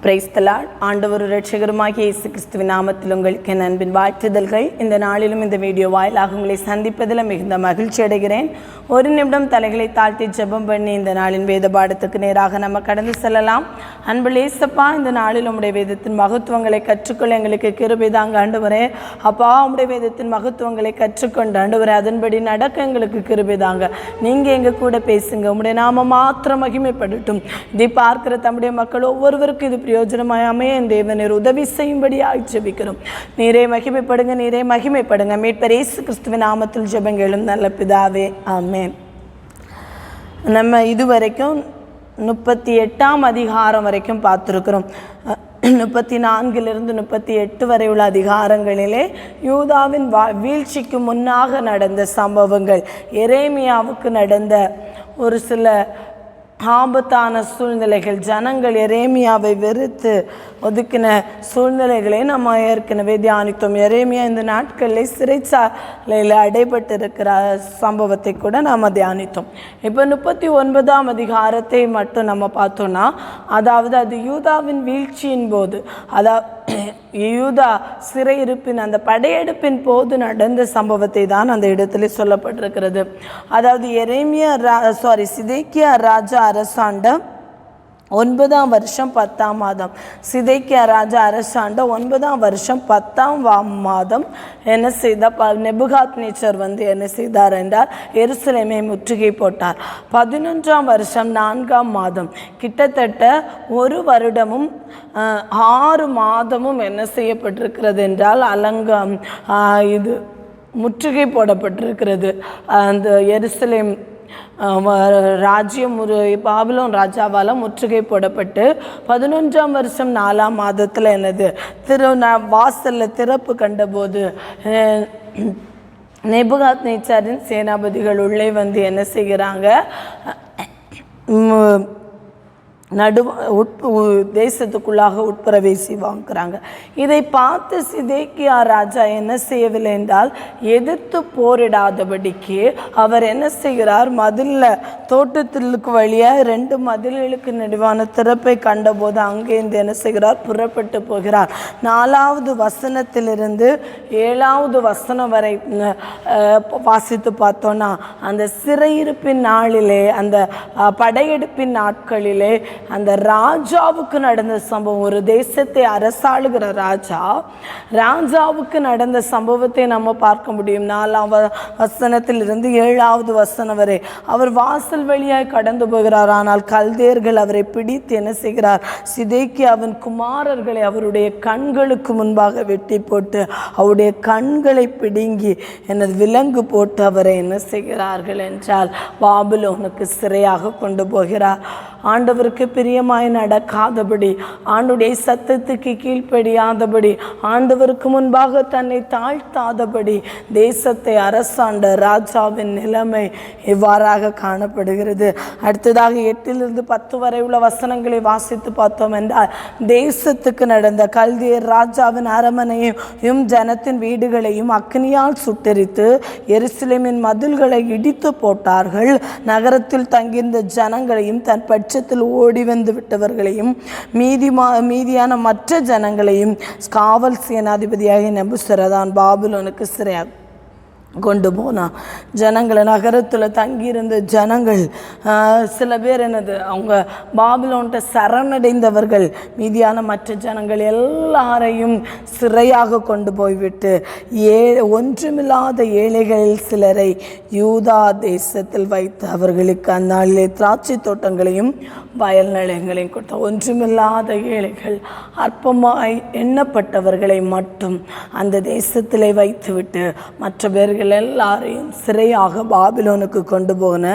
Praise the Lord. ஆண்டவர் இரட்சகருமாகிய இயேசு கிறிஸ்துவின் நாமத்தில் உங்களுக்கு என் அன்பின் வாழ்த்துதல்கள். இந்த நாளிலும் இந்த வீடியோ வாயிலாக உங்களை சந்திப்பதில் மிகுந்த மகிழ்ச்சி அடைகிறேன். ஒரு நிமிடம் தலைகளை தாழ்த்தி ஜெபம் பண்ணி இந்த நாளின் வேத பாடத்துக்கு நேராக நம்ம கடந்து செல்லலாம். அன்பு இயேசப்பா, இந்த நாளில் உம்முடைய வேதத்தின் மகத்துவங்களை கற்றுக்கொள்ள எங்களுக்கு கிருபை தாங்க ஆண்டவரே. அப்பா, உம்முடைய வேதத்தின் மகத்துவங்களை கற்றுக்கொண்டு ஆண்டவரே அதன்படி நடக்க எங்களுக்கு கிருபை தாங்க. நீங்கள் எங்கள் கூட பேசுங்க. உம்முடைய நாம மாத்திரம் மகிமைப்படட்டும். இதை பார்க்கிற தம்முடைய மக்கள் ஒவ்வொருவருக்கும் இது பிரயோஜனமாய் அமைய என் தேவனீர் உதவி செய்யும்படி ஜெபிக்கிறோம். நீரே மகிமைப்படுங்க, நீரே மகிமைப்படுங்க. மீட்பர் இயேசு கிறிஸ்துவின் நாமத்தில் ஜெபங்களும் நல்ல பிதாவே, ஆமென். நம்ம இதுவரைக்கும் 38ஆம் அதிகாரம் வரைக்கும் பார்த்துருக்கிறோம். 34 to 38 வரை உள்ள அதிகாரங்களிலே யூதாவின் வீழ்ச்சிக்கு முன்னாக நடந்த சம்பவங்கள், எரேமியாவுக்கு நடந்த ஒரு சில ஆபத்தான சூழ்நிலைகள், ஜனங்கள் எரேமியாவை வெறுத்து ஒதுக்கின சூழ்நிலைகளை நம்ம ஏற்கனவே தியானித்தோம். எரேமியா இந்த நாட்களில் சிறைச்சாலையில் அடைபட்டு இருக்கிற சம்பவத்தை கூட நாம் தியானித்தோம். இப்போ 39ஆம் அதிகாரத்தை மட்டும் நம்ம பார்த்தோன்னா, அதாவது அது யூதாவின் வீழ்ச்சியின் போது, யூதா சிறையிருப்பின் அந்த படையெடுப்பின் போது நடந்த சம்பவத்தை தான் அந்த இடத்துல சொல்லப்பட்டிருக்கிறது. அதாவது சிதேக்கியா ராஜா அரசாண்ட 9ஆம் வருஷம் 10ஆம் மாதம், சிதேக்கியா ராஜா அரசாண்ட 9ஆம் வருஷம் 10ஆம் மாதம் என்ன செய்தார்? நெபுகாத்நேச்சர் என்ன செய்தார் என்றால் எருசலேமை முற்றுகை போட்டார். 11ஆம் வருஷம் 4ஆம் மாதம், கிட்டத்தட்ட 1 வருடமும் 6 மாதமும் என்ன செய்யப்பட்டிருக்கிறது என்றால் இது முற்றுகை போடப்பட்டிருக்கிறது. அந்த எருசலேம் ராஜ்யம் ஒரு பாபிலோன் ராஜாவால் முற்றுகை போடப்பட்டு 11ஆம் வருஷம் 4ஆம் மாதத்தில் வாசலில் திறப்பு கண்டபோது நேபுகாத்நேச்சாரின் சேனாபதிகள் உள்ளே என்ன செய்கிறாங்க? தேசத்துக்குள்ளாக உட்பிரவேசி வாங்குறாங்க. இதை பார்த்து சிதேக்கியா ராஜா என்ன செய்யவில்லை என்றால் எதிர்த்து போரிடாதபடிக்கு அவர் என்ன செய்கிறார்? தோட்டத்திற்கு வழியாக 2 மதில்களுக்கு நடுவான திறப்பை கண்டபோது அங்கேருந்து என்ன செய்கிறார்? புறப்பட்டு போகிறார். 4ஆவது வசனத்திலிருந்து 7ஆவது வசனம் வரை வாசித்து பார்த்தோன்னா, அந்த சிறையிருப்பின் நாளிலே, அந்த படையெடுப்பின் நாட்களிலே அந்த ராஜாவுக்கு நடந்த சம்பவம், ஒரு தேசத்தை அரசாளுகிற ராஜாவுக்கு நடந்த சம்பவத்தை நம்ம பார்க்க முடியும். 4ஆம் வசனத்திலிருந்து 7ஆவது வசனம் வரை அவர் வாசல் வழியாய் கடந்து போகிறார். ஆனால் கல்தேயர்கள் அவரை பிடித்து என்ன செய்கிறார்? சிதேக்கியாவின் குமாரர்களை அவருடைய கண்களுக்கு முன்பாக வெட்டி போட்டு அவருடைய கண்களை பிடுங்கி விலங்கு போட்டு அவரை என்ன செய்கிறார்கள் என்றால் பாபிலோனுக்கு சிறையாக கொண்டு போகிறார். ஆண்டவருக்கு பிரியமாய் நடக்காதபடி, ஆண்டுடைய சத்தத்துக்கு கீழ்ப்படியாதபடி, ஆண்டவருக்கு முன்பாக தன்னை தாழ்த்தாதபடி தேசத்தை அரசாண்ட ராஜாவின் நிலைமை இவ்வாறாக காணப்படுகிறது. அடுத்ததாக 8 to 10 வரை உள்ள வசனங்களை வாசித்து பார்த்தோம் என்றால், தேசத்துக்கு நடந்த கல்தேயர் ராஜாவின் அரமனையும் ஜனத்தின் வீடுகளையும் அக்னியால் சுட்டெரித்து எருசலேமின் மதில்களை இடித்து போட்டார்கள். நகரத்தில் தங்கியிருந்த ஜனங்களையும் தன் பட்சத்தில் ஓடி வந்து விட்டவர்களையும் மீதியான மற்ற ஜனங்களையும் காவல் சேனாதிபதியாகிய நெபுசரதான் பாபிலோனுக்கு சிறையாக கொண்டு போனான். ஜனங்களை, நகரத்தில் தங்கியிருந்த ஜனங்கள் சில பேர் அவங்க பாபிலோன்ட்ட சரணடைந்தவர்கள் மீதியான மற்ற ஜனங்கள் எல்லாரையும் சிறையாக கொண்டு போய்விட்டு ஒன்றுமில்லாத ஏழைகளில் சிலரை யூதா தேசத்தில் வைத்து அவர்களுக்கு அந்நாளிலே திராட்சை தோட்டங்களையும் வயல் நிலையங்களையும் கொடுத்த ஒன்றுமில்லாத ஏழைகள், அற்பமாய் எண்ணப்பட்டவர்களை மட்டும் அந்த தேசத்திலே வைத்துவிட்டு மற்ற பேர்கள் எல்லாரையும் சிறையாக பாபிலோனுக்கு கொண்டு போன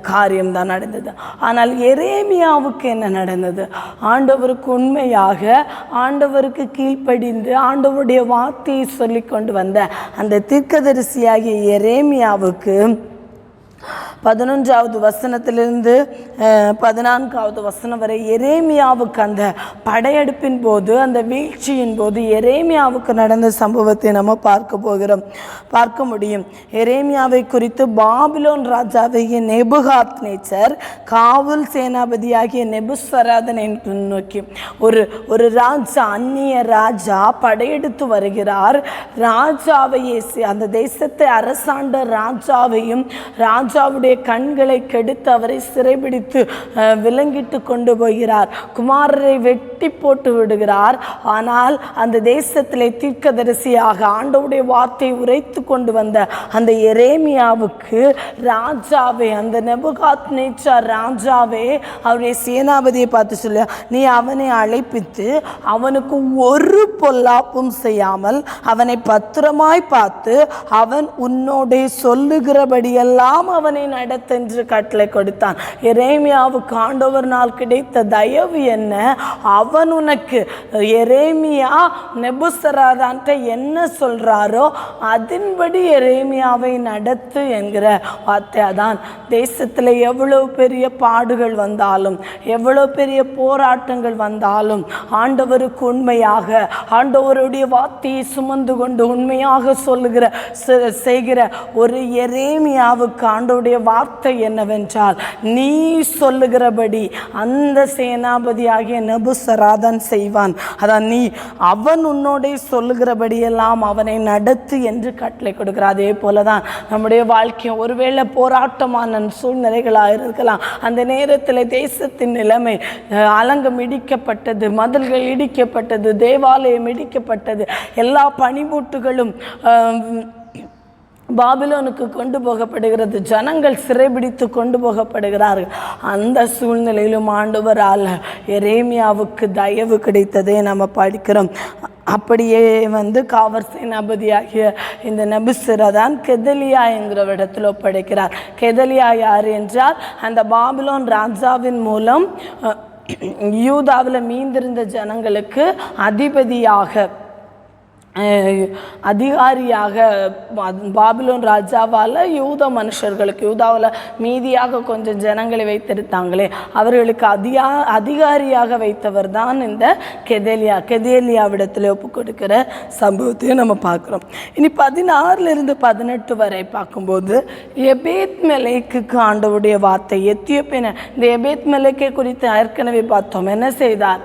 காரியம்தான் நடந்தது. ஆனால் எரேமியாவுக்கு என்ன நடந்தது? ஆண்டவருக்கு உண்மையாக, ஆண்டவருக்கு கீழ்ப்படிந்து ஆண்டவருடைய வார்த்தையை சொல்லி கொண்டு வந்த அந்த தீர்க்கதரிசியாகிய எரேமியாவுக்கு 11வது வசனத்திலிருந்து 14வது வசனம் வரை எரேமியாவுக்கு அந்த படையெடுப்பின் போது, அந்த வீழ்ச்சியின் போது எரேமியாவுக்கு நடந்த சம்பவத்தை நம்ம பார்க்க முடியும். எரேமியாவை குறித்து பாபிலோன் ராஜாவாகிய நேபுகாத்நேச்சர் காவல் சேனாபதியாகிய நெபுசராதனை நோக்கி ஒரு ராஜா, அந்நிய ராஜா படையெடுத்து வருகிறார். ராஜாவையே, அந்த தேசத்தை அரசாண்ட ராஜாவையும் ராஜாவுடைய கண்களை கெடுத்து அவரை சிறைபிடித்து விலங்கிட்டு கொண்டு போகிறார். குமாரரை வெட்டி போட்டு விடுகிறார். ஆனால் அந்த தேசத்திலே தீர்க்கதரிசியாக ஆண்டவருடைய வார்த்தை உரைத்து கொண்டு வந்த அந்த எரேமியாவுக்கு ராஜாவே, அந்த நேபுகாத்நேச்சார் ராஜாவே அவருடைய சேனாபதியை பார்த்து சொல்ல, நீ அவனை அழைப்பித்து அவனுக்கு ஒரு பொல்லாப்பும் செய்யாமல் அவனை பத்திரமாய் பார்த்து அவன் உன்னோட சொல்லுகிறபடியெல்லாம் அவனை நடத்தென்று கட்டளை கொடுத்தான். எரேமியாவுக்கு ஆண்டவர்னால் கிடைத்த தயவு என்ன? அவன் உனக்கு, எரேமியா நெபுசராதான்ட்ட என்ன சொல்றாரோ அதன்படி எரேமியாவை நடத்து என்கிற வார்த்தையாதான். தேசத்தில் எவ்வளவு பெரிய பாடுகள் வந்தாலும், எவ்வளவு பெரிய போராட்டங்கள் வந்தாலும், ஆண்டவருக்கு உண்மையாக, ஆண்டவருடைய வார்த்தையை சுமந்து கொண்டு உண்மையாக செய்கிற ஒரு எரேமியாவுக்கு ஆண்டவருடைய வார்த்தை என்னவென்றால், நீ சொல்லுகிறபடி அந்த சேனாபதியாகிய நெபுசராதான் செய்வான். அதான் அவன் உன்னோட சொல்லுகிறபடியெல்லாம் அவனை நடத்து என்று கட்டளை கொடுக்கிறார். அதே போலதான் நம்முடைய வாழ்க்கை ஒருவேளை போராட்டமான சூழ்நிலைகளாக இருக்கலாம். அந்த நேரத்தில் தேசத்தின் நிலைமை, அலங்கம் இடிக்கப்பட்டது, மதில்கள் இடிக்கப்பட்டது, தேவாலயம் இடிக்கப்பட்டது, எல்லா பனிமூட்டுகளும் பாபிலோனுக்கு கொண்டு போகப்படுகிறது, ஜனங்கள் சிறைபிடித்து கொண்டு போகப்படுகிறார்கள். அந்த சூழ்நிலையிலும் ஆண்டவரால் எரேமியாவுக்கு தயவு கிடைத்ததை நம்ம படிக்கிறோம். அப்படியே காவல் சேனாபதியாகிய இந்த நெபுசராதான் கெதலியா என்கிற இடத்தில் ஒப்படைக்கிறார். கெதலியா யார் என்றால், அந்த பாபிலோன் ராஜாவின் மூலம் யூதாவில் மீந்திருந்த ஜனங்களுக்கு அதிகாரியாக பாபிலோன் ராஜாவால் யூத மனுஷர்களுக்கு, யூதாவில் மீதியாக கொஞ்சம் ஜனங்களை வைத்திருந்தாங்களே, அவர்களுக்கு அதிகாரியாக வைத்தவர் தான் இந்த கெதேலியாவிடத்தில் ஒப்பு கொடுக்கிற சம்பவத்தையும் நம்ம பார்க்குறோம். இனி 16 18 வரை பார்க்கும்போது எபேத் மெலேக்குக்கு ஆண்டவருடைய வார்த்தை, எத்தியோப்பியன் இந்த எபேத் மெலேக்கை குறித்து ஏற்கனவே பார்த்தோம். என்ன செய்தார்?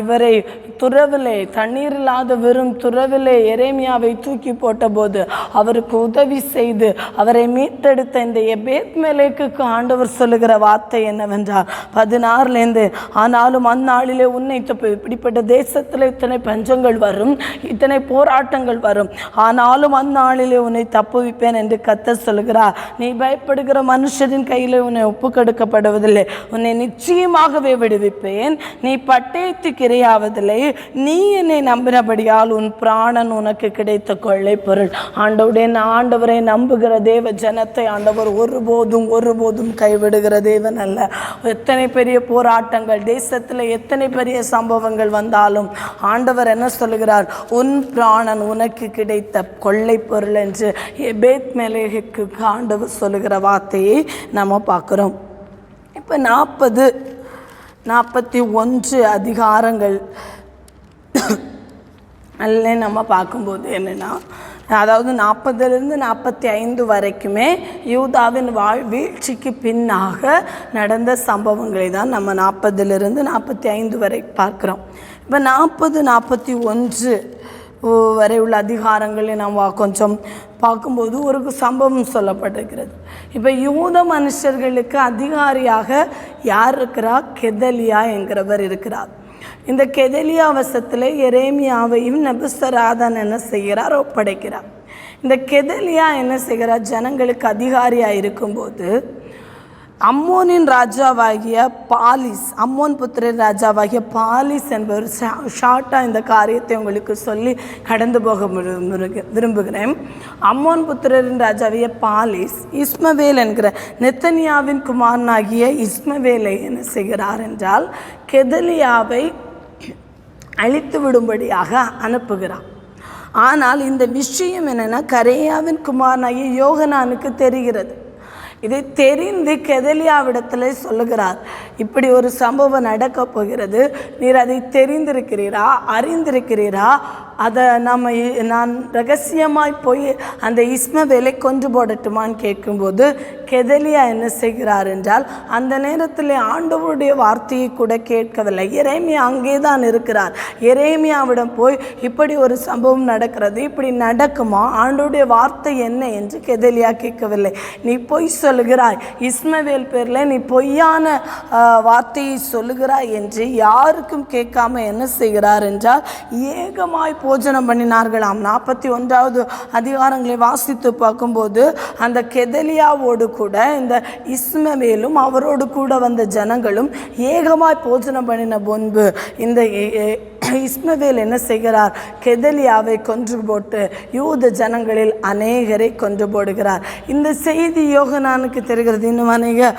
இவரை துறவிலே, தண்ணீர் இல்லாத வெறும் துறவிலே எரேமியாவை தூக்கி போட்ட போது அவருக்கு உதவி செய்து அவரை மீட்டெடுத்த இந்த எபேத் மெலேக்குக்கு ஆண்டவர் சொல்லுகிற வார்த்தை என்னவென்றால் 16 ஆனாலும் அந்நாளிலே உன்னை, இப்படிப்பட்ட தேசத்தில் இத்தனை பஞ்சங்கள் வரும், இத்தனை போராட்டங்கள் வரும், ஆனாலும் அந்நாளிலே உன்னை தப்புவிப்பேன் என்று கர்த்தர் சொல்லுகிறார். நீ பயப்படுகிற மனுஷரின் கையில் உன்னை ஒப்பு கொடுக்கப்படுவதில்லை, உன்னை நிச்சயமாகவே விடுவிப்பேன், நீ பட்டயத்துக்கு இரையாவதில்லை, நீ என்னை நம்பினபடியால் உன் பிராணன் உனக்கு கிடைத்த கொள்ளை பொருள். ஆண்டவரை நம்புகிற தேவ ஜனத்தை ஆண்டவர் ஒருபோதும் கைவிடுகிற தேவன் அல்ல. எத்தனை பெரிய போராட்டங்கள், தேசத்தில் எத்தனை பெரிய சம்பவங்கள் வந்தாலும் ஆண்டவர் என்ன சொல்லுகிறார்? உன் பிராணன் உனக்கு கிடைத்த கொள்ளை பொருள் என்று எபேத் மெலேக்குக்கு ஆண்டவர் சொல்லுகிற வார்த்தையை நம்ம பார்க்குறோம். இப்போ 40 41 அதிகாரங்கள் அல்ல நம்ம பார்க்கும்போது என்னென்னா, அதாவது 40 45 வரைக்குமே யூதாவின் வீழ்ச்சிக்கு பின்னாக நடந்த சம்பவங்களை தான் நம்ம 40 45 வரை பார்க்குறோம். இப்போ 40 41 வரை உள்ள அதிகாரங்களை நம்ம கொஞ்சம் பார்க்கும்போது ஒரு சம்பவம் சொல்லப்பட்டிருக்கிறது. இப்போ யூத மனுஷர்களுக்கு அதிகாரியாக யார் இருக்கிறார்? கெதலியா என்கிறவர் இருக்கிறார். இந்த கெதலியா வசத்தில் எரேமியாவையும் நெபுசராதான் என்ன செய்கிறார்? ஒப்படைக்கிறார். இந்த கெதலியா என்ன செய்கிறார்? ஜனங்களுக்கு அதிகாரியாக இருக்கும்போது அம்மோனின் ராஜாவாகிய பாலிஸ், அம்மோன் புத்திரன் ராஜாவாகிய பாலிஸ் என்பவர், ஷார்ட்டாக இந்த காரியத்தை உங்களுக்கு சொல்லி கடந்து போக விரும்புகிறேன். அம்மோன் புத்திரரின் ராஜாவிய பாலிஸ் இஸ்மவேல் என்கிற நெத்தனியாவின் குமாரனாகிய இஸ்மவேலை என்ன செய்கிறார் என்றால் கெதலியாவை அழித்து விடும்படியாக அனுப்புகிறார். ஆனால் இந்த விஷயம் என்னென்னா, கரேயாவின் குமாரனாகிய யோகனானுக்கு தெரிகிறது. இதை தெரிந்து கெதலியாவிடத்தில் சொல்லுகிறார், இப்படி ஒரு சம்பவம் நடக்க போகிறது, நீர் அதை தெரிந்திருக்கிறீரா, அறிந்திருக்கிறீரா? அதை நான் ரகசியமாய் போய் அந்த இஸ்மவேலை கொன்று போடட்டுமான்னு கேட்கும்போது கெதலியா என்ன செய்கிறார் என்றால், அந்த நேரத்தில் ஆண்டவருடைய வார்த்தையை கூட கேட்கவில்லை. எரேமியா அங்கே தான் இருக்கிறார். எரேமியாவிடம் போய் இப்படி ஒரு சம்பவம் நடக்கிறது, இப்படி நடக்குமா, ஆண்டவருடைய வார்த்தை என்ன என்று கெதலியா கேட்கவில்லை. நீ பொய் சொல்லுகிறாய், இஸ்மவேல் பேரில் நீ பொய்யான வார்த்தையை சொல்லுகிறாய் என்று யாருக்கும் கேட்காம என்ன செய்கிறார் என்றால் ஏகமாய் போஜனம் பண்ணினார்களாம். 41வது அதிகாரங்களை வாசித்து பார்க்கும்போது அந்த கெதலியாவோடு கூட இந்த இஸ்மவேலும் அவரோடு கூட வந்த ஜனங்களும் ஏகமாய் போஜனம் பண்ணின முன்பு இந்த இஸ்மவேல் என்ன செய்கிறார், கெதலியாவை கொன்று போட்டு யூத ஜனங்களில் அநேகரை கொன்று போடுகிறார். இந்த செய்தி யோகனானுக்கு தெரிகிறது. இன்னும் அநேக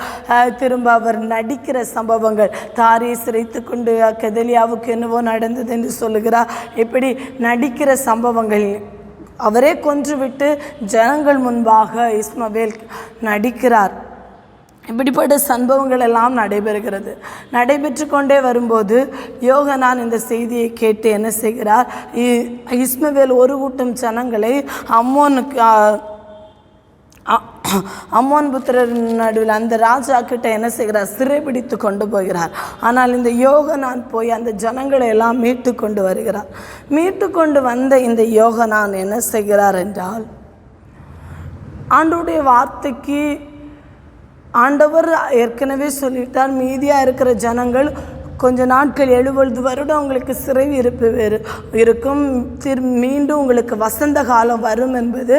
திரும்ப அவர் நடிக்கிற சம்பவங்கள், தாரியை சிரைத்து கொண்டு கெதலியாவுக்கு என்னவோ நடந்தது என்று சொல்லுகிறார். இப்படி நடிக்கிற சம்பவங்கள் அவரே கொன்றுவிட்டு ஜனங்கள் முன்பாக இஸ்மவேல் நடிக்கிறார். இப்படிப்பட்ட சம்பவங்கள் எல்லாம் நடைபெறுகிறது. நடைபெற்று கொண்டே வரும்போது யோகனான் இந்த செய்தியை கேட்டு என்ன செய்கிறார், இஸ்மவேல் ஒரு கூட்டம் ஜனங்களை அம்மோன் புத்திரர் நடுவில் அந்த ராஜா கிட்ட என்ன செய்கிறார், சிறைபிடித்து கொண்டு போகிறார். ஆனால் இந்த யோகனான் போய் அந்த ஜனங்களை எல்லாம் மீட்டு கொண்டு வருகிறார். மீட்டு கொண்டு வந்த இந்த யோகனான் என்ன செய்கிறார் என்றால், ஆண்டவருடைய வார்த்தைக்கு ஆண்டவர் ஏற்கனவே சொல்லிட்டார், மீதியாக இருக்கிற ஜனங்கள் கொஞ்ச நாட்கள் 70 வருடம் உங்களுக்கு சிறை இருப்பு இருக்கும், மீண்டும் உங்களுக்கு வசந்த காலம் வரும் என்பது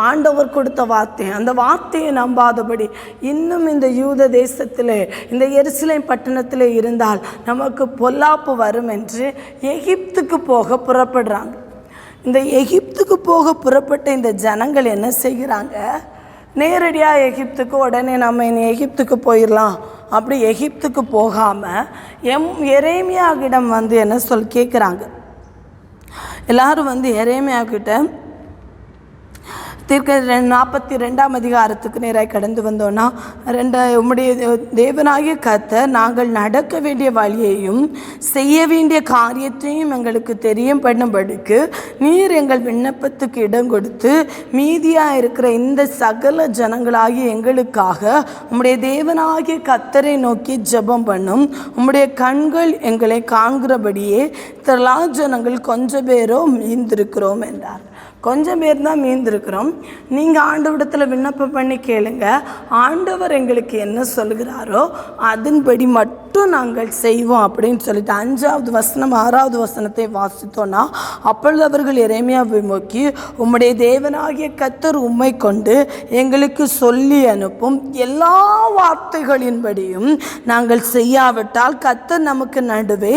ஆண்டவர் கொடுத்த வார்த்தை. அந்த வார்த்தையை நம்பாதபடி இன்னும் இந்த யூத தேசத்திலே, இந்த எருசலேம் பட்டணத்திலே இருந்தால் நமக்கு பொல்லாப்பு வரும் என்று எகிப்துக்கு போக புறப்படுறாங்க. இந்த எகிப்துக்கு போக புறப்பட்ட இந்த ஜனங்கள் என்ன செய்கிறாங்க, நேரடியாக எகிப்துக்கு உடனே நம்ம இனி எகிப்துக்கு போயிடலாம் அப்படி எகிப்துக்கு போகாமல் எரேமியாவிடம் வந்து என்ன கேட்குறாங்க. எல்லாரும் வந்து எரேமியாவிட்ட தீர்க்க 42ஆம் அதிகாரத்துக்கு நேராக கடந்து வந்தோன்னா, உம்முடைய தேவனாகிய கர்த்தர் நாங்கள் நடக்க வேண்டிய வழியையும் செய்ய வேண்டிய காரியத்தையும் எங்களுக்கு தெரியும் பண்ணும்படிக்கு நீர் எங்கள் விண்ணப்பத்துக்கு இடம் கொடுத்து மீதியாக இருக்கிற இந்த சகல ஜனங்களாகிய எங்களுக்காக உம்முடைய தேவனாகிய கர்த்தரை நோக்கி ஜெபம் பண்ணும். உம்முடைய கண்கள் எங்களை காண்கிறபடியே திரளா ஜனங்கள் கொஞ்சம் பேரோ மீந்திருக்கிறோம் என்றார். கொஞ்சம் பேர் தான் மீந்திருக்கிறோம். நீங்கள் ஆண்டவரிடத்தில் விண்ணப்பம் பண்ணி கேளுங்க, ஆண்டவர் எங்களுக்கு என்ன சொல்கிறாரோ அதன்படி மட்டும் நாங்கள் செய்வோம் அப்படின்னு சொல்லிட்டு 5வது வசனம் 6வது வசனத்தை வாசித்தோன்னா, அப்பொழுது அவர்கள் எரேமியாவை நோக்கி உம்முடைய தேவனாகிய கர்த்தர் உம்மை கொண்டு எங்களுக்கு சொல்லி அனுப்பும் எல்லா வார்த்தைகளின்படியும் நாங்கள் செய்யாவிட்டால் கர்த்தர் நமக்கு நடுவே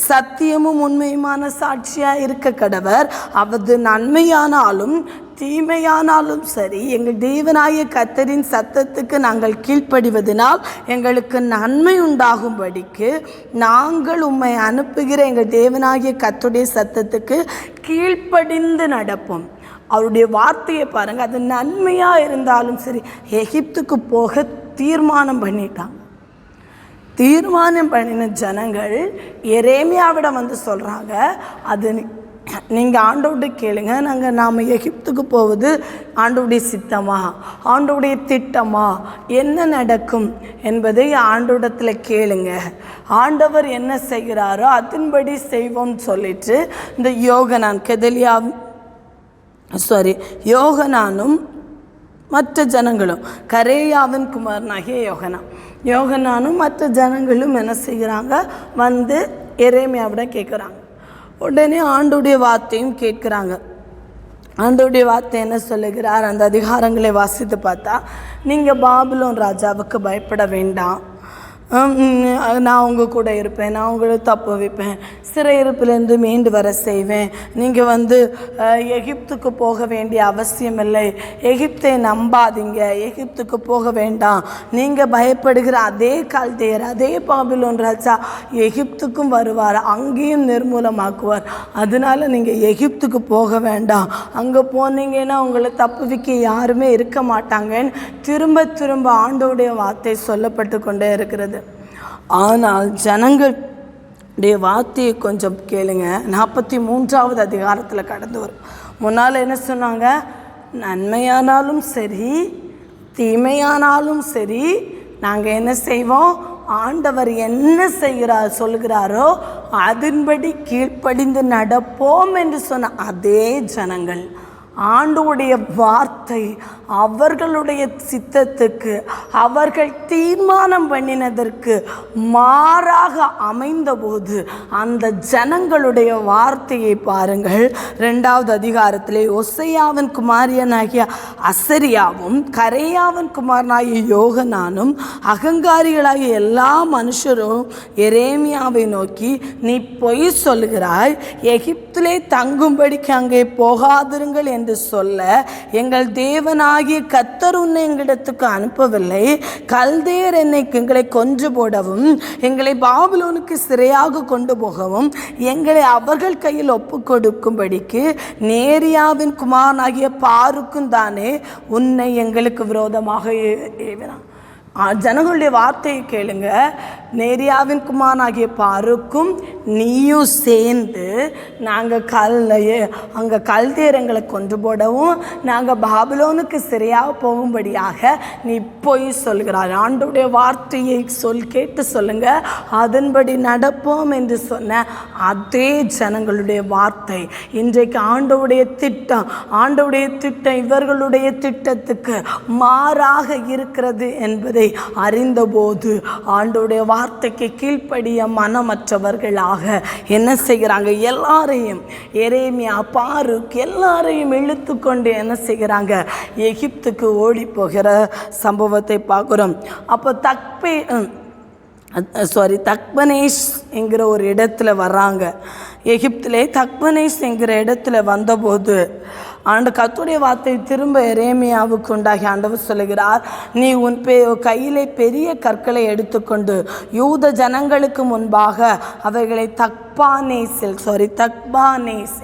சத்தியமும் உண்மையுமான சாட்சியாக இருக்க கடவர். அவது நன்மையான தீமையானாலும் சரி, எங்கள் தேவனாகிய கர்த்தரின் சத்தத்துக்கு நாங்கள் கீழ்ப்படிவதனால் எங்களுக்கு நன்மை உண்டாகும்படிக்கு நாங்கள் உம்மை அனுப்புகிற எங்கள் தேவனாகிய கர்த்தருடைய சத்தத்துக்கு கீழ்ப்படிந்து நடப்போம். அவருடைய வார்த்தையை பாருங்கள், அது நன்மையாக இருந்தாலும் சரி. எகிப்துக்கு போக தீர்மானம் பண்ணிட்டாங்க. தீர்மானம் பண்ணின ஜனங்கள் எரேமியாவிடம் வந்து சொல்கிறாங்க, அது நீங்கள் ஆண்டவர்கிட்ட கேளுங்க, நாம் எகிப்துக்கு போவது ஆண்டவருடைய சித்தமா, ஆண்டவருடைய திட்டமா, என்ன நடக்கும் என்பதை ஆண்டவரிடத்தில் கேளுங்க, ஆண்டவர் என்ன செய்கிறாரோ அதன்படி செய்வோம்னு சொல்லிட்டு இந்த யோகனானும் மற்ற ஜனங்களும், கரேயாவின் குமாரனாகிய யோகனானும் மற்ற ஜனங்களும் என்ன செய்கிறாங்க, வந்து எரேமியாவிட கேட்குறாங்க. உடனே ஆண்டவருடைய வார்த்தையும் கேட்குறாங்க. ஆண்டவருடைய வார்த்தை என்ன சொல்லுகிறார், அந்த அதிகாரங்களை வாசித்து பார்த்தா, நீங்கள் பாபிலோன் ராஜாவுக்கு பயப்பட வேண்டாம், நான் உங்கள் கூட இருப்பேன், நான் உங்களை தப்பு வைப்பேன், சிறையிருப்பிலேருந்து மீண்டு வர செய்வேன், நீங்கள் எகிப்துக்கு போக வேண்டிய அவசியம் இல்லை, எகிப்தை நம்பாதீங்க, எகிப்துக்கு போக வேண்டாம், நீங்கள் பயப்படுகிற அதே கல்தேயர் அதே பாபிலோன் ராஜா எகிப்துக்கும் வருவார், அங்கேயும் நிர்மூலமாக்குவார், அதனால நீங்கள் எகிப்துக்கு போக வேண்டாம், அங்கே போனீங்கன்னா உங்களை தப்புவிக்க யாருமே இருக்க மாட்டாங்கன்னு திரும்ப திரும்ப ஆண்டவருடைய வார்த்தை சொல்லப்பட்டு கொண்டே இருக்கிறது. ஆனால் ஜனங்களுடைய வார்த்தையை கொஞ்சம் கேளுங்க. 43வது அதிகாரத்தில் கடந்து வரும். முன்னால் என்ன சொன்னாங்க? நன்மையானாலும் சரி தீமையானாலும் சரி நாங்கள் என்ன செய்வோம்? ஆண்டவர் என்ன சொல்கிறாரோ அதன்படி கீழ்ப்படிந்து நடப்போம் என்று சொன்ன அதே ஜனங்கள் ஆண்டவருடைய வார்த்தை அவர்களுடைய சித்தத்துக்கு அவர்கள் தீர்மானம் பண்ணினதற்கு மாறாக அமைந்தபோது அந்த ஜனங்களுடைய வார்த்தையை பாருங்கள். 2வது அதிகாரத்திலே ஒசையாவின் குமாரியனாகிய அசரியாவும் கரேயாவின் குமாரனாகிய யோகனானும் அகங்காரிகளாகிய எல்லா மனுஷரும் எரேமியாவை நோக்கி, நீ பொய் சொல்லுகிறாய், எகிப்திலே தங்கும்படிக்கு அங்கே போகாதிருங்கள் என்று சொல்ல எங்கள் தேவனாகிய கர்த்தர் உன்னை எங்களிடத்துக்கு அனுப்பவில்லை. கல்தேயர் எங்களை கொன்று போடவும் எங்களை பாபிலோனுக்கு சிறையாக கொண்டு போகவும் எங்களை அவர்கள் கையில் ஒப்பு கொடுக்கும்படிக்கு நேரியாவின் குமாரனாகிய பாருக்கும் தானே உன்னை எங்களுக்கு விரோதமாக ஏவினான். ஜனங்களுடைய வார்த்தையை கேளுங்க. நேரியாவின் குமாரனாகிய பாருக்கும் நீயும் சேர்ந்து நாங்கள் அங்கே கல்தேயர்களை கொண்டு போடவும் நாங்கள் பாபிலோனுக்கு சிறையாக போகும்படியாக நீ போய் சொல்கிறார். ஆண்டவருடைய வார்த்தையை கேட்டு சொல்லுங்க, அதன்படி நடப்போம் என்று சொன்ன அதே ஜனங்களுடைய வார்த்தை இன்றைக்கு ஆண்டவருடைய திட்டம் இவர்களுடைய திட்டத்துக்கு மாறாக இருக்கிறது என்பதை அறிந்தபோது ஆண்டவருடைய வார்த்தைக்கு கீழ்ப்படிய மனமற்றவர்களாக என்ன செய்கிறாங்க? எல்லாரையும் எரேமியா பாருக் எல்லாரையும் இழுத்து கொண்டு என்ன செய்கிறாங்க? எகிப்துக்கு ஓடி போகிற சம்பவத்தை பார்க்குறோம். அப்போ தக்பனேஸ் என்கிற ஒரு இடத்துல வர்றாங்க. எகிப்திலே தக்பனேஸ் என்கிற இடத்துல வந்தபோது கர்த்தருடைய வார்த்தை திரும்ப எரேமியாவுக்கு உண்டாகி ஆண்டவர் சொல்லுகிறார், நீ உன் கையிலே பெரிய கற்களை எடுத்துக்கொண்டு யூத ஜனங்களுக்கு முன்பாக அவைகளை தக்பானேஸ்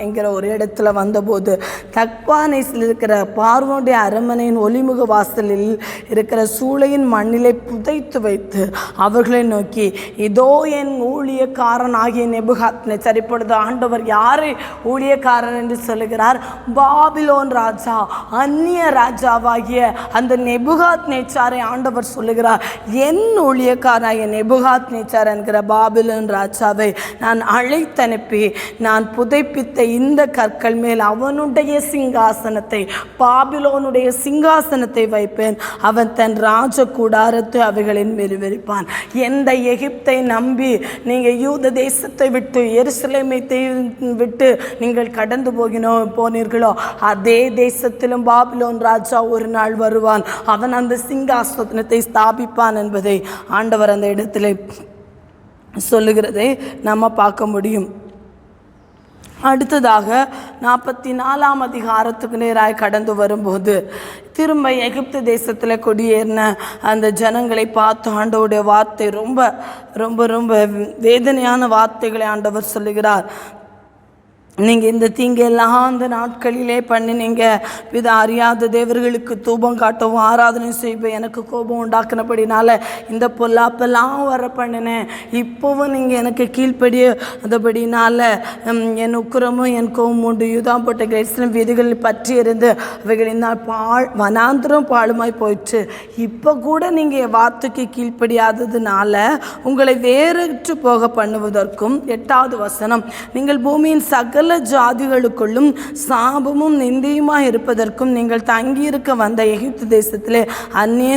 என்கிற ஒரு இடத்துல வந்தபோது தக்பானேஸில் இருக்கிற பார்வோனுடைய அரண்மனையின் ஒளிமுக வாசலில் இருக்கிற சூளையின் மண்ணிலே புதைத்து வைத்து அவர்களை நோக்கி, இதோ என் ஊழியக்காரன் ஆகிய நெபுகாத்நேச்சார். இப்பொழுது ஆண்டவர் யாரை ஊழியக்காரன் என்று சொல்லுகிறார்? பாபிலோன் ராஜா, அந்நிய ராஜாவாகிய அந்த நெபுகாத்நேச்சாரை ஆண்டவர் சொல்லுகிறார், என் ஊழியக்காராகிய நெபுகாத்நேச்சார் என்கிற பாபிலோன் ராஜாவை நான் அழைத்தனுப்பி நான் புதைப்பித்த இந்த கற்கள் மேல் அவனுடைய சிங்காசனத்தை பாபிலோனுடைய சிங்காசனத்தை வைப்பேன். அவன் தன் ராஜ கூடாரத்தை அவைகளின் மேல் விரிப்பான். எந்த எகிப்தை நம்பி நீங்கள் யூத தேசத்தை விட்டு எருசலேமை விட்டு நீங்கள் கடந்து போனீர்களோ அதே தேசத்திலும் பாபிலோன் ராஜா ஒரு நாள் வருவான். அவன் அந்த சிங்காசனத்தை ஸ்தாபிப்பான் என்பதை ஆண்டவர் அந்த இடத்திலே சொல்லுகிறதை நம்ம பார்க்க முடியும். அடுத்ததாக 44ஆம் அதிகாரத்துக்கு நேராக கடந்து வரும்போது திரும்ப எகிப்து தேசத்தில் குடியேறின அந்த ஜனங்களை பார்த்து ஆண்டவருடைய வார்த்தை ரொம்ப ரொம்ப ரொம்ப வேதனையான வார்த்தைகளை ஆண்டவர் சொல்லுகிறார். நீங்கள் இந்த தீங்கெல்லாம் அந்த நாட்களிலே பண்ணினீங்க. அறியாத தேவர்களுக்கு தூபம் காட்டவும் ஆராதனை செய்வோம் எனக்கு கோபம் உண்டாக்குனபடினால இந்த பொல்லாப்பெல்லாம் வர பண்ணினேன். இப்போவும் நீங்கள் எனக்கு கீழ்ப்படியாதபடினால என் உக்கிரமும் என் கோபம் உண்டு. யூதாப்பட்ட கிரைஸ்தவ வீதிகளில் பற்றி இருந்து அவைகளின் வனாந்திரம் பாழுமாய் போயிடுச்சு. இப்போ கூட நீங்கள் வார்த்தைக்கு கீழ்ப்படியாததுனால உங்களை வேறற்று போக பண்ணுவதற்கும் 8வது வசனம், நீங்கள் பூமியின் சகல சகல ஜாதிகளுக்குள்ளும் சாபமும் நிந்தையுமாய் இருப்பதற்கும் நீங்கள் தங்கியிருக்க வந்த எகிப்து தேசத்திலே அந்நிய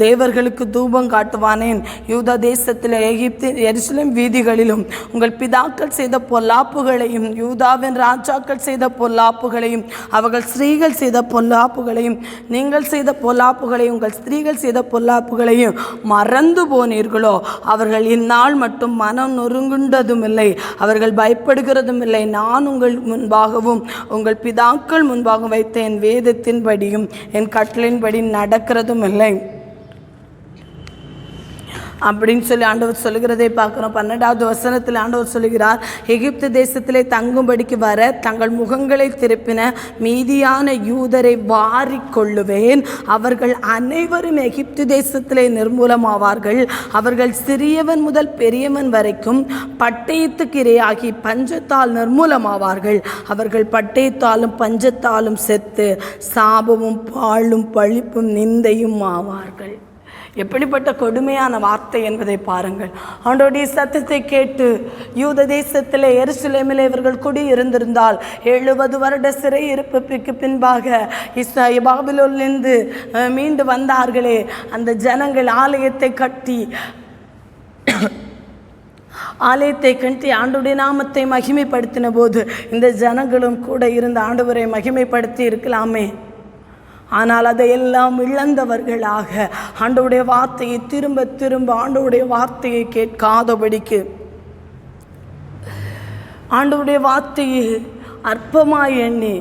தேவர்களுக்கு தூபம் காட்டுவானேன். யூதா தேசத்திலே எகிப்து எருசலேம் வீதிகளிலும் உங்கள் பிதாக்கள் செய்த பொல்லாப்புகளையும் யூதாவின் ராஜாக்கள் செய்த பொல்லாப்புகளையும் அவர்கள் ஸ்திரீகள் செய்த பொல்லாப்புகளையும் நீங்கள் செய்த பொல்லாப்புகளையும் உங்கள் ஸ்திரீகள் செய்த பொல்லாப்புகளையும் மறந்து போனீர்களோ அவர்கள் இந்நாள் மட்டும் மனம் நொறுங்குண்டதும் இல்லை, அவர்கள் பயப்படுகிறதும் இல்லை. நான் உங்கள் முன்பாகவும் உங்கள் பிதாக்கள் முன்பாகவும் வைத்த என் வேதத்தின்படியும் என் கட்டளையின்படி நடக்கிறதும் இல்லை அப்படின்னு சொல்லி ஆண்டவர் சொல்லுகிறதை பார்க்குறோம். 12வது வசனத்தில் ஆண்டவர் சொல்லுகிறார், எகிப்து தேசத்திலே தங்கும்படிக்கு வர தங்கள் முகங்களை திருப்பின மீதியான யூதரை வாரிக்கொள்ளுவேன். அவர்கள் அனைவரும் எகிப்து தேசத்திலே நிர்மூலமாவார்கள். அவர்கள் சிறியவன் முதல் பெரியவன் வரைக்கும் பட்டயத்துக்கு இரையாகி பஞ்சத்தால் நிர்மூலமாவார்கள். அவர்கள் பட்டயத்தாலும் பஞ்சத்தாலும் செத்து சாபமும் பாழும் பழிப்பும் நிந்தையும் ஆவார்கள். எப்படிப்பட்ட கொடுமையான வார்த்தை என்பதை பாருங்கள். ஆண்டவருடைய சத்தத்தை கேட்டு யூத தேசத்திலே எருசலேமிலே இவர்கள் குடியிருந்திருந்தால் 70 வருட சிறை இருப்புக்கு பின்பாக பாபிலோனிலிருந்து மீண்டு வந்தார்களே, அந்த ஜனங்கள் ஆலயத்தை கட்டி ஆண்டவருடைய நாமத்தை மகிமைப்படுத்தின போது இந்த ஜனங்களும் கூட இருந்த ஆண்டவரை மகிமைப்படுத்தி இருக்கலாமே. ஆனால் அதையெல்லாம் இழந்தவர்களாக ஆண்டவருடைய வார்த்தையை திரும்ப திரும்ப ஆண்டவருடைய வார்த்தையை கேட்காதபடிக்கு ஆண்டவருடைய வார்த்தையை அற்பமாய் எண்ணி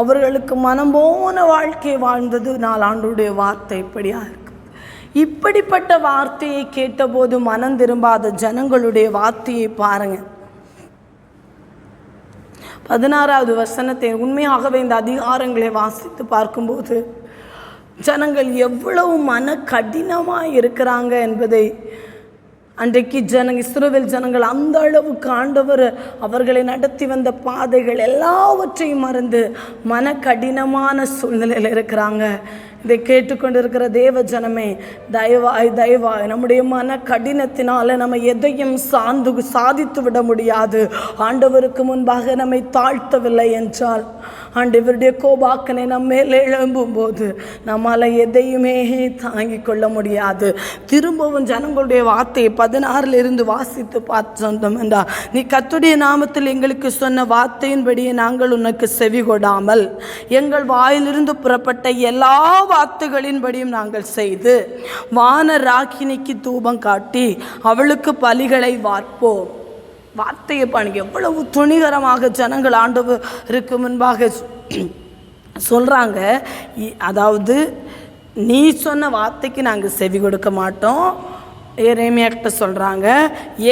அவர்களுக்கு மனம் போன வாழ்க்கை வாழ்ந்ததுனால் ஆண்டவருடைய வார்த்தை இப்படியா இருக்கு. இப்படிப்பட்ட வார்த்தையை கேட்டபோது மனம் திரும்பாத ஜனங்களுடைய வார்த்தையை பாருங்க. 16வது வசனத்தை உண்மையாகவே இந்த அதிகாரங்களை வாசித்து பார்க்கும்போது ஜனங்கள் எவ்வளவு மன கடினமாக இருக்கிறாங்க என்பதை அன்றைக்கு இஸ்ரவேல் ஜனங்கள் அந்த அளவுக்கு ஆண்டவர் அவர்களை நடத்தி வந்த பாதைகள் எல்லாவற்றையும் மறந்து மன கடினமான சூழ்நிலையில் இருக்கிறாங்க. இதை கேட்டுக்கொண்டிருக்கிற தேவ ஜனமே, தயவாய் நம்முடைய மன கடினத்தினால நம்ம எதையும் சாதித்து விட முடியாது. ஆண்டவருக்கு முன்பாக நம்மை தாழ்த்தவில்லை என்றால் ஆண்டவருடைய கோபாக்கனை நம்ம மேலே எழும்பும் போது நம்மால் எதையுமே தாங்கிக் கொள்ள முடியாது. திரும்பவும் ஜனங்களுடைய வார்த்தையை 16 வாசித்து பார்த்து சொன்னோம் என்றால், நீ கர்த்தருடைய நாமத்தில் எங்களுக்கு சொன்ன வார்த்தையின்படியே நாங்கள் உனக்கு செவி கொடாமல் எங்கள் வாயிலிருந்து புறப்பட்ட எல்லா வார்த்தைகளின்படியும் நாங்கள் செய்து வான ராக்கினிக்கு தூபம் காட்டி அவளுக்கு பலிகளை வார்ப்போம். வார்த்தையை பாருங்க, எவ்வளவு துணிகரமாக ஜனங்கள் ஆண்டவருக்கு முன்பாக சொல்கிறாங்க. அதாவது நீ சொன்ன வார்த்தைக்கு நாங்கள் செவி கொடுக்க மாட்டோம். எரேமியாக்கிட்ட சொல்கிறாங்க,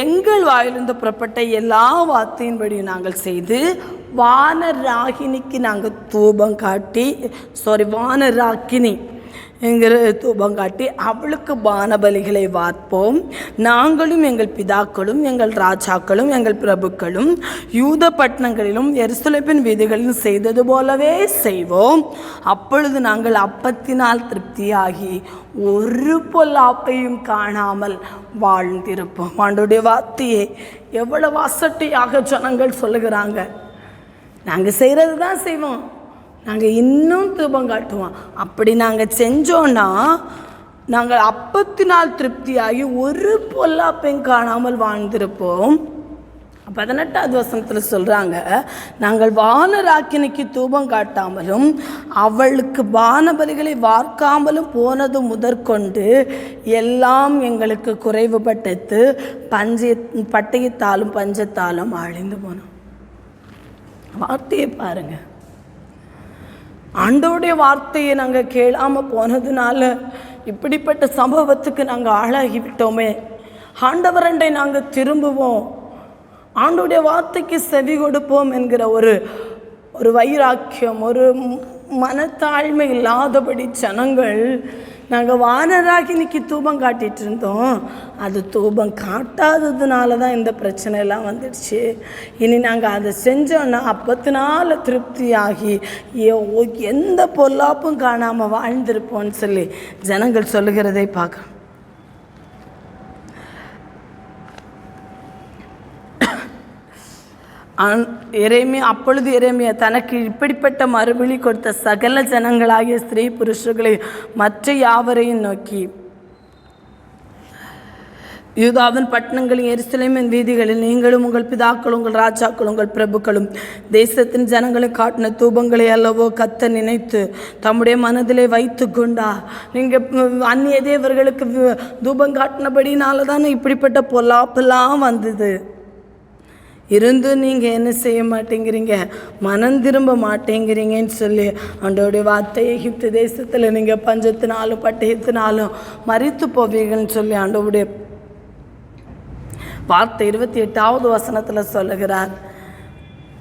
எங்கள் வாயிலிருந்து புறப்பட்ட எல்லா வார்த்தையின்படியும் நாங்கள் செய்து வானராகினிக்கு நாங்கள் தூபம் காட்டி வானராக்கினி என்கிற தூபம் காட்டி அவளுக்கு பானபலிகளை வார்ப்போம். நாங்களும் எங்கள் பிதாக்களும் எங்கள் ராஜாக்களும் எங்கள் பிரபுக்களும் யூத பட்டணங்களிலும் எருசலேமின் வீதிகளிலும் செய்தது போலவே செய்வோம். அப்பொழுது நாங்கள் அப்பத்தினால் திருப்தியாகி ஒரு பொல்லாப்பையும் காணாமல் வாழ்ந்திருப்போம். ஆண்டவருடைய வார்த்தையை எவ்வளவு அசட்டையாக ஜனங்கள் சொல்லுகிறாங்க. நாங்கள் செய்கிறது தான் செய்வோம், நாங்கள் இன்னும் தூபம் காட்டுவோம். அப்படி நாங்கள் செஞ்சோன்னா நாங்கள் அப்பத்தினால் திருப்தியாகி ஒரு பொல்லாப்பையும் காணாமல் வாழ்ந்திருப்போம். 18வது வசனத்தில் சொல்கிறாங்க, நாங்கள் வானராக்கினிக்கு தூபம் காட்டாமலும் அவளுக்கு பானபலிகளை வார்க்காமலும் போனது முதற்கொண்டு எல்லாம் எங்களுக்கு குறைவுபட்டது, பட்டயத்தாலும் பஞ்சத்தாலும் அழிந்து போனோம். வார்த்தையை பாருங்க, ஆண்டவருடைய வார்த்தையை நாங்கள் கேளாமல் போனதுனால இப்படிப்பட்ட சம்பவத்துக்கு நாங்கள் ஆளாகிவிட்டோமே. ஆண்டவரண்டை நாங்கள் திரும்புவோம், ஆண்டவருடைய வார்த்தைக்கு செவி கொடுப்போம் என்கிற ஒரு வைராக்கியம், ஒரு மனத்தாழ்மை இல்லாதபடி ஜனங்கள் நாங்கள் வானராகினிக்கு தூபம் காட்டிகிட்டு இருந்தோம். அது தூபம் காட்டாததுனால தான் இந்த பிரச்சனையெல்லாம் வந்துடுச்சு. இனி நாங்கள் அதை செஞ்சோன்னா அப்பத்தினால திருப்தியாகி எந்த பொல்லாப்பும் காணாமல் வாழ்ந்திருப்போம்னு சொல்லி ஜனங்கள் சொல்லுகிறதை பார்க்க. அப்பொழுது எரேமியா தனக்கு இப்படிப்பட்ட மறுபலி கொடுத்த சகல ஜனங்களாகிய ஸ்திரீ புருஷர்களை மற்ற யாவரையும் நோக்கி, யூதாவின் பட்டணங்களின் எருசலேமின் வீதிகளில் நீங்களும் உங்கள் பிதாக்களும் உங்கள் ராஜாக்களும் உங்கள் பிரபுக்களும் தேசத்தின் ஜனங்களை காட்டின தூபங்களை அல்லவோ கத்த நினைத்து தம்முடைய மனதிலே வைத்து கொண்டா. நீங்கள் அந்நிய தேவர்களுக்கு தூபம் காட்டினபடினால தானே இப்படிப்பட்ட பொல்லாப்பெல்லாம் வந்தது. இருந்து நீங்கள் என்ன செய்ய மாட்டேங்கிறீங்க, மனம் திரும்ப மாட்டேங்கிறீங்கன்னு சொல்லி ஆண்டவருடைய வார்த்தை, எகிப்து தேசத்தில் நீங்கள் பஞ்சத்தினாலும் பட்டயத்தினாலும் மரித்து போவீங்கன்னு சொல்லி ஆண்டவருடைய வார்த்தை 28வது வசனத்தில் சொல்லுகிறார்.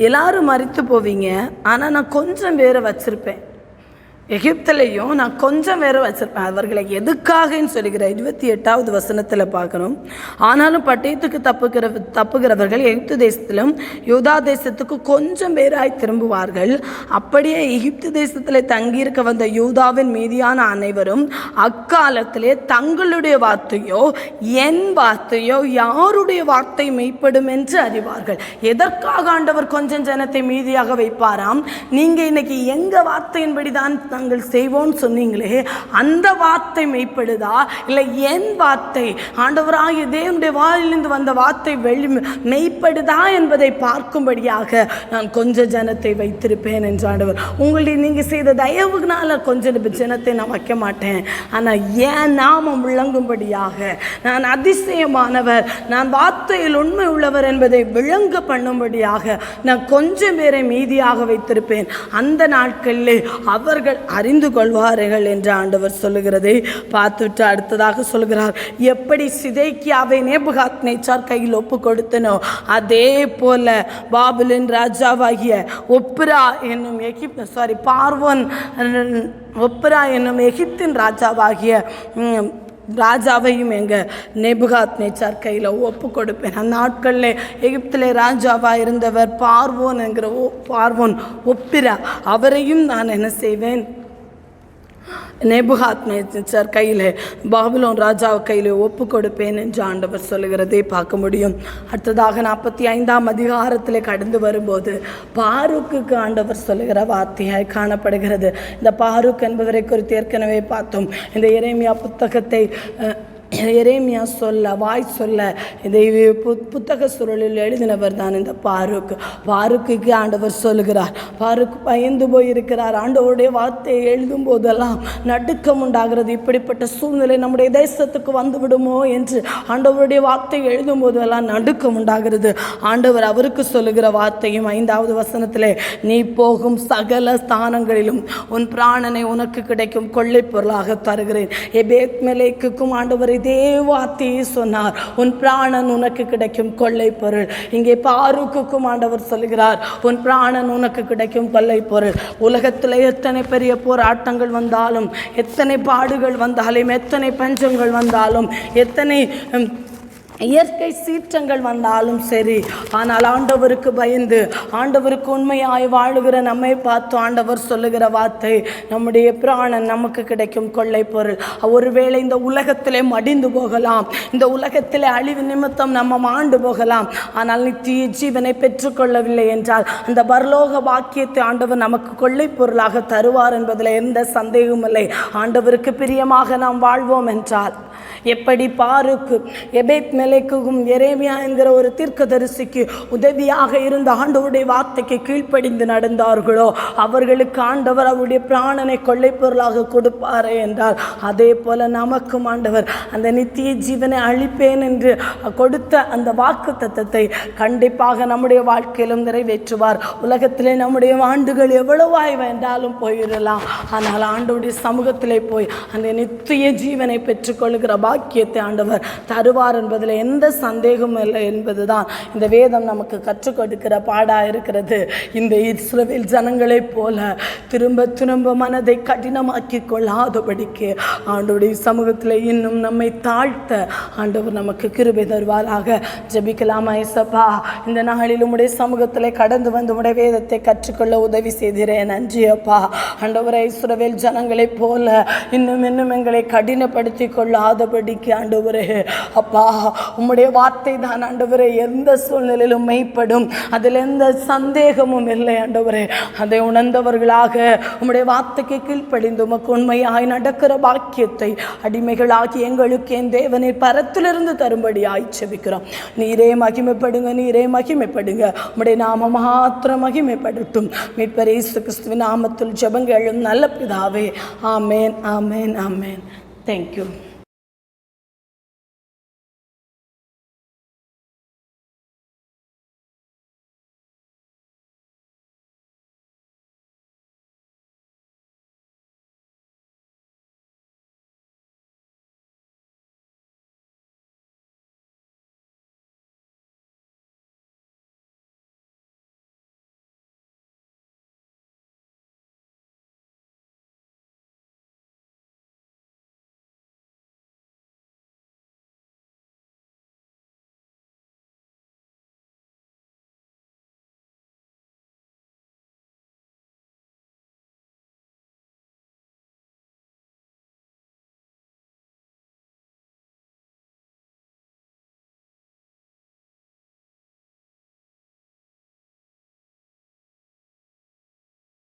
எல்லாரும் மரித்து போவீங்க, ஆனால் நான் கொஞ்சம் பேரை வச்சுருப்பேன். எகிப்திலையும் நான் கொஞ்சம் வேறு வச்சுருப்பேன். அவர்களை எதுக்காகன்னு சொல்லுகிற 28வது வசனத்தில் பார்க்கணும். ஆனாலும் பட்டயத்துக்கு தப்புகிறவர்கள் எகிப்து தேசத்திலும் யூதா தேசத்துக்கு கொஞ்சம் பேராய் திரும்புவார்கள். அப்படியே எகிப்து தேசத்தில் தங்கியிருக்க வந்த யூதாவின் மீதியான அனைவரும் அக்காலத்திலே தங்களுடைய வார்த்தையோ என் வார்த்தையோ யாருடைய வார்த்தை மெய்ப்படும் என்று அறிவார்கள். எதற்காக ஆண்டவர் கொஞ்சம் ஜனத்தை மீதியாக வைப்பாராம்? நீங்கள் இன்னைக்கு எங்கள் வார்த்தையின்படி தான் நாங்கள் செய்வோம் சொன்னீங்களே, அந்த வார்த்தை மெய்ப்படுதா இல்லை என் வார்த்தை ஆண்டவராகிய தேவனுடைய வாயிலிருந்து வந்த வார்த்தை மெய்ப்படுதா என்பதை பார்க்கும்படியாக நான் கொஞ்சம் ஜனத்தை வைத்திருப்பேன் என்று ஆண்டவர். உங்களுடைய நீங்கள் செய்த தயவுனால கொஞ்சம் ஜனத்தை நான் வைக்க மாட்டேன், ஆனால் ஏன் நாமம் விளங்கும்படியாக, நான் அதிசயமானவர், நான் வார்த்தையில் உண்மை உள்ளவர் என்பதை விளங்க பண்ணும்படியாக நான் கொஞ்சம் பேரை மீதியாக வைத்திருப்பேன். அந்த நாட்களில் அவர்கள் அறிந்து கொள்வார்கள் என்று ஆண்டவர் சொல்லுகிறதை பார்த்துட்டு அடுத்ததாக சொல்கிறார், எப்படி சிதேக்கியாவை நேபுகாத்நேச்சார் கையில் ஒப்பு கொடுத்தனோ அதே போல பாபிலோன் ராஜாவாகிய ஒப்ரா என்னும் பார்வோன் ஒப்ரா என்னும் எகிப்தின் ராஜாவையும் எங்கள் நேபுகாத்நேச்சார் கையில் ஒப்பு கொடுப்பேன். அந்த நாட்களில் எகிப்தில் ராஜாவாக இருந்தவர் பார்வோன் ஒப்பிரா, அவரையும் நான் என்ன செய்வேன், நேபுகாத்நேச்சார் கையில் பாபிலோன் ராஜாவை கையில் ஒப்பு கொடுப்பேன் என்று ஆண்டவர் சொல்லுகிறதை பார்க்க முடியும். அடுத்ததாக 45ஆம் அதிகாரத்தில் கடந்து வரும்போது பாரூக்குக்கு ஆண்டவர் சொல்லுகிற வார்த்தையாய் காணப்படுகிறது. இந்த பாரூக் என்பவரை குறித்து ஏற்கனவே பார்த்தோம். இந்த எரேமியா புத்தகத்தை எரேமியா வாய் சொல்ல இதை புத்தக சுருளில் எழுதினவர் தான் இந்த பாரூக்குக்கு ஆண்டவர் சொல்லுகிறார். பாரூக் பயந்து போயிருக்கிறார். ஆண்டவருடைய வார்த்தையை எழுதும் போதெல்லாம் நடுக்கம் உண்டாகிறது. இப்படிப்பட்ட சூழ்நிலை நம்முடைய தேசத்துக்கு வந்து விடுமோ என்று ஆண்டவருடைய வார்த்தையை எழுதும் போதெல்லாம் நடுக்கம் உண்டாகிறது. ஆண்டவர் அவருக்கு சொல்லுகிற வார்த்தையும் 5வது வசனத்திலே, நீ போகும் சகல ஸ்தானங்களிலும் உன் பிராணனை உனக்கு கிடைக்கும் கொள்ளை பொருளாக தருகிறேன். எபேத்மெலேக்குக்கும் ஆண்டவர் இதே வார்த்தையை சொன்னார், உன் பிராணன் உனக்கு கிடைக்கும் கொள்ளை பொருள். இங்கே பாரூக்குக்கும் ஆண்டவர் சொல்கிறார், உன் பிராணன் உனக்கு கிடைக்கும் கொள்ளை பொருள். உலகத்தில் எத்தனை பெரிய போராட்டங்கள் வந்தாலும், எத்தனை பாடுகள் வந்தாலும், எத்தனை பஞ்சங்கள் வந்தாலும், எத்தனை இயற்கை சீற்றங்கள் வந்தாலும் சரி, ஆனால் ஆண்டவருக்கு பயந்து ஆண்டவருக்கு உண்மையாய் வாழுகிற நம்மை பார்த்து ஆண்டவர் சொல்லுகிற வார்த்தை, நம்முடைய பிராணன் நமக்கு கிடைக்கும் கொள்ளை பொருள். ஒருவேளை இந்த உலகத்திலே மடிந்து போகலாம், இந்த எகிப்திலே அழிவு நிமித்தம் நம்ம மாண்டு போகலாம், ஆனால் நித்திய ஜீவனை பெற்றுக்கொள்ளவில்லை என்றால் அந்த பரலோக வாக்கியத்தை ஆண்டவர் நமக்கு கொள்ளை பொருளாக தருவார் என்பதில் எந்த சந்தேகமும் இல்லை. ஆண்டவருக்கு பிரியமாக நாம் வாழ்வோம் என்றால், எப்படி பாருக்கு எபேத்மெலேக்குக்கும் எரேமியா என்கிற ஒரு தீர்க்கதரிசிக்கு உதவியாக இருந்த ஆண்டவருடைய வார்த்தைக்கு கீழ்ப்படிந்து நடந்தார்களோ அவர்களுக்கு ஆண்டவர் அவருடைய பிராணனை கொள்ளை பொருளாக கொடுப்பாரே என்றால், அதே போல நமக்கும் ஆண்டவர் அந்த நித்திய ஜீவனை அளிப்பேன் என்று கொடுத்த அந்த வாக்கு தத்தத்தை கண்டிப்பாக நம்முடைய வாழ்க்கையிலும் நிறைவேற்றுவார். உலகத்திலே நம்முடைய ஆண்டுகள் எவ்வளவாய் வேண்டாலும் போயிடலாம், ஆனால் ஆண்டவருடைய சமூகத்திலே போய் அந்த நித்திய ஜீவனை பெற்றுக்கொள்கிற பாக்கியத்தை ஆண்டவர் தருவார் என்பதில் எந்த சந்தேகமும் இல்லை என்பதுதான் இந்த வேதம் நமக்கு கற்றுக் கொடுக்கிற பாடாக இருக்கிறது. இந்த இஸ்ரவேல் ஜனங்களைப் போல திரும்ப மனதை கடினமாக்கி கொள்ளாதபடிக்கு ஆண்டவருடைய சமூகத்தில் இன்னும் நம்மை தாழ்த்த ஆண்டவர் நமக்கு கிருபை தருவாராக. ஜெபிக்கலாமா? இயேசப்பா, இந்த நாளில் உம்முடைய சமூகத்தில் கடந்து வந்து உம்முடைய வேதத்தை கற்றுக்கொள்ள உதவி செய்கிறேன். நன்றி அப்பா. ஆண்டவரை இஸ்ரவேல் ஜனங்களைப் போல இன்னும் எங்களை கடினப்படுத்தி கொள்ளாதபடிக்கு ஆண்டவரே அப்பா உம்முடைய வார்த்தை தான் ஆண்டவரே எந்த சூழ்நிலையிலும் மெய்ப்படும், அதில் எந்த சந்தேகமும் இல்லை ஆண்டவரே. அதை உணர்ந்தவர்களாக உம்முடைய வார்த்தைக்கு கீழ்ப்படிந்து உமக்கு உண்மையாய் நடக்கிற பாக்கியத்தை அடிமைகளாகி எங்களுக்கு என் தேவனை பரத்திலிருந்து தரும்படியாய் செபிக்கிறோம். நீரே மகிமைப்படுங்க, நீரே மகிமைப்படுங்க. உம்முடைய நாம மாத்திரம் மகிமைப்படட்டும். மீட்பர் இயேசு கிறிஸ்துவின் நாமத்தில் ஜெபங்கள் நல்ல பிதாவே. ஆமேன், ஆமேன், ஆமேன். தேங்க்யூ.